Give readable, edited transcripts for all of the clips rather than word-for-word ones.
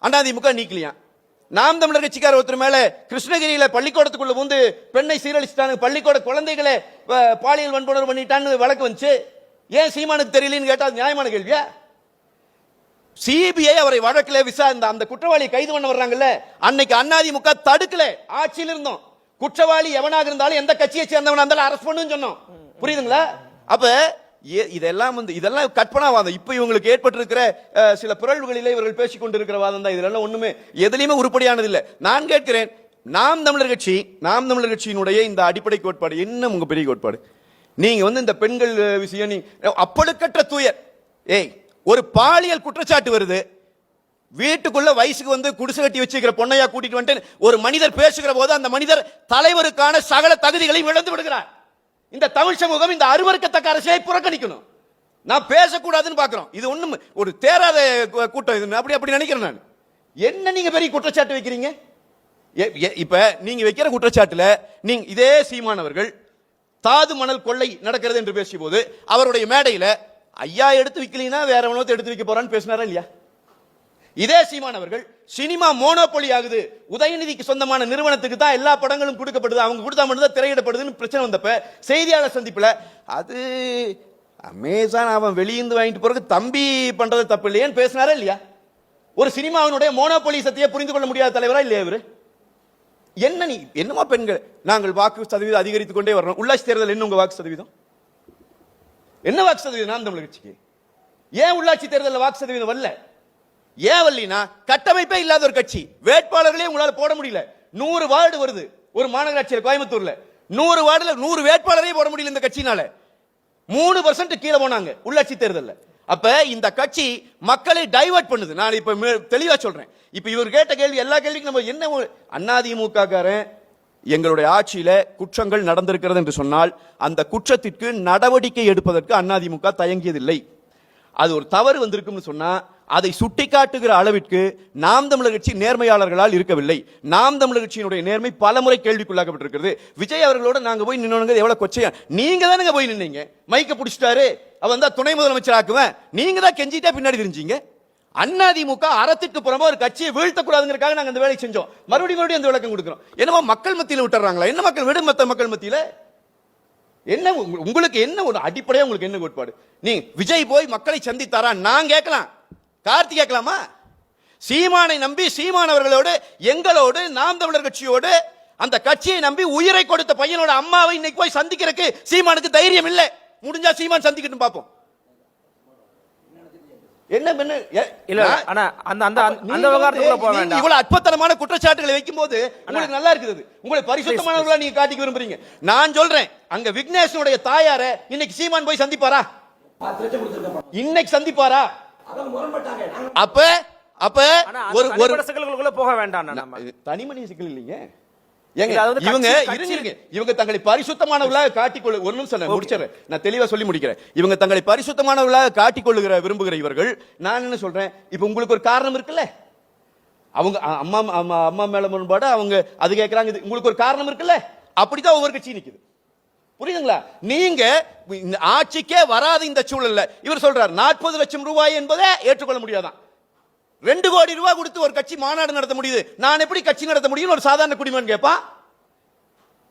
அதிமுக நீக்கலையா? நாம் தமிழர் கட்சிக்கார ஒருத்தர் மேல கிருஷ்ணகிரியில பள்ளிக்கூடத்துக்குள்ள வந்து பெண்ணை சீரழிச்சிட்டாங்க, பள்ளிக்கூட குழந்தைகளை பாலியல் வன்புணர்வு பண்ணிட்டான்னு வழக்கு வந்துச்சு. ஏன் சீமானுக்கு தெரியலன்னு கேட்டா நியாயமான கேள்வியா? சிபிஐ அவரை வழக்கில் விசாரித்த அந்த குற்றவாளி கைது பண்ண வர்றாங்கல்ல, அன்னைக்கு அதிமுக தடுக்கல, ஆட்சியில் இருந்தோம். குற்றவாளி எவனாக இருந்தாலும் எந்த கட்சியை சேர்ந்தவனா இருந்தாலும் அரெஸ்ட் பண்ணுன்னு சொன்னோம். புரியுதுங்களா? அப்ப இதெல்லாம் இதெல்லாம் கற்பனாவாதம். இப்ப இவங்களுக்கு ஏற்பட்டிருக்கிற சில பிறழ்வுகளிலே இவர்கள் பேசிக் கொண்டிருக்கிற வாதம் தான். இதெல்லாம் ஒண்ணுமே எதுலையுமே உருப்படியானது இல்லை. நான் கேட்கிறேன், நாம் தமிழர் கட்சியினுடைய இந்த அடிப்படை கோட்பாடு என்ன? உங்க பெரிய கோட்பாடு நீங்க இந்த பெண்கள் விஷயம் அப்பழுக்கற்ற தூயர். ஒரு பாலியல் குற்றச்சாட்டு வருது, வீட்டுக்குள்ள வயசுக்கு குடிசை கட்டி வச்சுக்கிற பொண்ணையா கூட்டிட்டு வந்துட்டு ஒரு மனிதர் பேசுகிற போது அந்த மனிதர் தலைவருக்கான சகல தகுதிகளையும் இழந்து விடுகிறார். இந்த தமிழ் சமூகம் இந்த அருவருக்கத்தக்க அரசியலை புறக்கணிக்கணும். நான் பேசக்கூடாதுன்னு பாக்குறோம். இது ஒண்ணும் ஒரு தேராத கூட்டம். இது அப்படி நினைக்கிறேன் நான். என்ன நீங்க பெரிய குற்றச்சாட்டு வைக்கிறீங்க? இப்ப நீங்க வைக்கிற குற்றச்சாட்டுல நீங்க இதே சீமானவர்கள் தாது மணல் கொள்ளை நடக்கிறது என்று பேசிய போது அவருடைய மேடையில ஐயா எடுத்து வைக்கலீங்கன்னா வேற எவனோ எடுத்து வைக்க போறான்னு பேசினாரா இல்லையா? இதே சீமானவர்கள் சினிமா மோனோபொலி ஆகுது, உதயநிதிக்கு சொந்தமான நிறுவனத்துக்கு தான் எல்லா படங்களும் கொடுக்கப்படுது, அவங்க கொடுத்தா மட்டும் தான் திரையிடப்படுதுன்னு பிரச்சனை வந்தப்ப செய்தியாளர் சந்திப்புல அது அமேசான் அவன் வெளியிருந்து வாங்கிட்டு போறதுக்கு தம்பி பண்றது தப்பு இல்லையேன்னு பேசினாரா இல்லையா? ஒரு சினிமாவினுடைய மோனோபொலிசத்தையே புரிந்து கொள்ள முடியாத தலைவரா இல்லையா இவரு? என்ன நீ என்னமா பெண்கள் நாங்கள் வாக்கு சதவீதம் அதிகரித்துக் கொண்டே வரணும். உள்ளாட்சி தேர்தல் என்ன உங்க வாக்கு சதவீதம்? என்ன வாக்கு சதவீதம் நாம் தமிழர் கட்சிக்கு? ஏன் உள்ளாட்சி தேர்தலில் வாக்கு சதவீதம் வரல? ஏன் வரலனா கட்டமைப்பே இல்லாத ஒரு கட்சி, வேட்பாளர்களே உங்களால போட முடியல. 100 வார்டு வருது ஒரு மாநகராட்சியில் கோயம்புத்தூர்ல, 100 வார்டுல 100 வேட்பாளரே போட முடியல இந்த கட்சினால. 3% கீழே போனாங்க உள்ளாட்சி தேர்தலில். அப்ப இந்த கட்சி மக்களை டைவர்ட் பண்ணுது. நான் இப்ப தெளிவா சொல்றேன். இப்ப இவர் கேட்ட கேள்வி எல்லா கேள்விக்கும் நம்ம என்ன அதிமுக காரன் எங்களுடைய ஆட்சியில குற்றங்கள் நடந்திருக்கிறது என்று சொன்னால் அந்த குற்றத்திற்கு நடவடிக்கை எடுப்பதற்கு அதிமுக தயங்கியதில்லை. அது ஒரு தவறு வந்திருக்கும்னு சொன்னா அதை சுட்டிக்காட்டுகிற அளவிற்கு நாம் தமிழர் கட்சி நேர்மையாளர்களால் இருக்கவில்லை. நாம் தமிழர் கட்சியினுடைய நேர்மை பலமுறை கேள்விக்குள்ளாக்கப்பட்டிருக்கிறது. விஜய் அவர்களோட நாங்க போய் நின்னோங்க எவ்வளவு கொச்சையா. நீங்க தானே போய் நின்னீங்க, மைக்க பிடிச்சிட்டாரு அவன் தான் துணை முதலமைச்சர் ஆக்குவேன், நீங்க தான் கெஞ்சிட்டா பின்னாடி தெரிஞ்சீங்க. அதிமுக அறத்திற்கு புறமா ஒரு கட்சியை வீழ்த்தக்கூடாதுங்கிறதுக்காக நாங்க அந்த வேலையை செஞ்சோம். மறுபடியும் அந்த விளக்கம் கொடுக்கிறோம். என்னமோ மக்கள் மத்தியில் விட்டுறாங்களா? என்ன மக்கள் விடும் மக்கள் மத்தியில என்ன உங்களுக்கு என்ன ஒரு அடிப்படையா உங்களுக்கு என்ன கோட்பாடு? நீ விஜய் போய் மக்களை சந்தித்தாரா? நான் கேட்கலாம், கார்த்தி கேட்கலாமா? சீமானை நம்பி சீமானவர்களோடு எங்களோடு நாம் தமிழர் கட்சியோடு அந்த கட்சியை நம்பி உயிரை கொடுத்த பையனோட அம்மாவை இன்னைக்கு போய் சந்திக்கிறதுக்கு சீமானுக்கு தைரியம் இல்லை. முடிஞ்சா சீமான் சந்திக்கட்டும் பாப்போம். இவ்வளவு அற்புதமான குற்றச்சாட்டுகளை வைக்கும் போது உங்களுக்கு நல்லா இருக்குது. உங்களை பரிசுத்தமானவர்களா நீங்க காட்டிக்க விரும்புறீங்க. நான் சொல்றேன், அங்க விக்னேஷனுடைய தாயார இன்னைக்கு சீமான் போய் சந்திப்பாரா? இன்னைக்கு சந்திப்பாரா? அப்ப ஒரு போக வேண்டாம். தனிமனித சிக்கல் இல்லைங்க. இவங்க தங்களை பரிசுத்தமானவர்களாக காட்டிக்கொள்ள ஒரு நிமிஷம் முடிச்சிடறேன், நான் தெளிவா சொல்லி முடிக்கிறேன். இவங்க தங்களை பரிசுத்தமானவர்களாக காட்டிக்கொள்ளுகிற விரும்புகிற இவர்கள், நான் என்ன சொல்றேன், இப்ப உங்களுக்கு ஒரு காரணம் இருக்குல்ல, அவங்க அம்மா மேல முன்பாடு அவங்க அது கேட்கறாங்க, உங்களுக்கு ஒரு காரணம் இருக்குல்ல, அப்படிதான் ஒவ்வொரு கட்சி நிக்குது. புரியுதுங்களா? நீங்க ஆட்சிக்கே வராத இந்த சூழல்ல இவர் சொல்றார் 40 லட்சம் ரூபாய் என்பதை ஏற்றுக்கொள்ள முடியாதான். 2 கோடி ரூபாய் கொடுத்து ஒரு கட்சி மாநாடு நடத்த முடியுது, நான் எப்படி கட்சி நடத்த முடியும் ஒரு சாதாரண குடிமகன் கேட்பான்.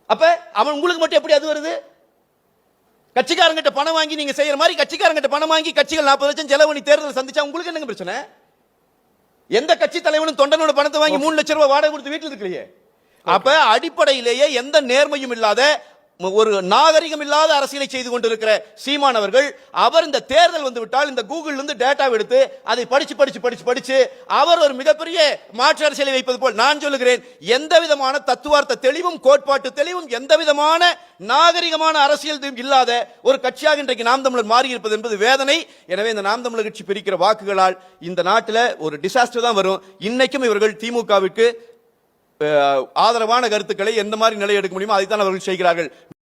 அப்ப அவன் உங்களுக்கு மட்டும் எப்படி அது வருது? கட்சிக்காரங்கிட்ட பணம் வாங்கி நீங்க செய்யற மாதிரி கட்சிக்காரங்கிட்ட பணம் வாங்கி கட்சிகள் 40 லட்சம் செலவு பண்ணி தேர்தல் சந்திச்சா உங்களுக்கு என்னங்க பிரச்சனை? எந்த கட்சி தலைவனும் தொண்டனோட பணத்தை வாங்கி 3 லட்சம் ரூபாய் வாடகை கொடுத்து வீட்டில் இருக்கலையே. அப்ப அடிப்படையிலேயே எந்த நேர்மையும் இல்லாத ஒரு நாகரிகம் இல்லாத அரசியலை செய்து கொண்டிருக்கிற சீமானவர்கள், அவர் இந்த தேர்தல் வந்து விட்டால் இந்த கூகுள் இருந்து டேட்டா எடுத்து அதை படிச்சு அவர் ஒரு மிகப்பெரிய மாற்று அரசியலை வைப்பது போல் நான் சொல்லுகிறேன். எந்த விதமான தத்துவார்த்த தெளிவும் கோட்பாட்டு தெளிவும் எந்த விதமான நாகரிகமான அரசியல் இல்லாத ஒரு கட்சியாக இன்றைக்கு நாம் தமிழர் மாறி இருப்பது என்பது வேதனை. எனவே இந்த நாம் தமிழர் கட்சி பிரிக்கிற வாக்குகளால் இந்த நாட்டில் ஒரு டிசாஸ்டர் தான் வரும். இன்னைக்கும் இவர்கள் திமுகவிற்கு ஆதரவான கருத்துக்களை எந்த மாதிரி நிலை எடுக்க முடியுமோ அதைத்தான் அவர்கள் செய்கிறார்கள்.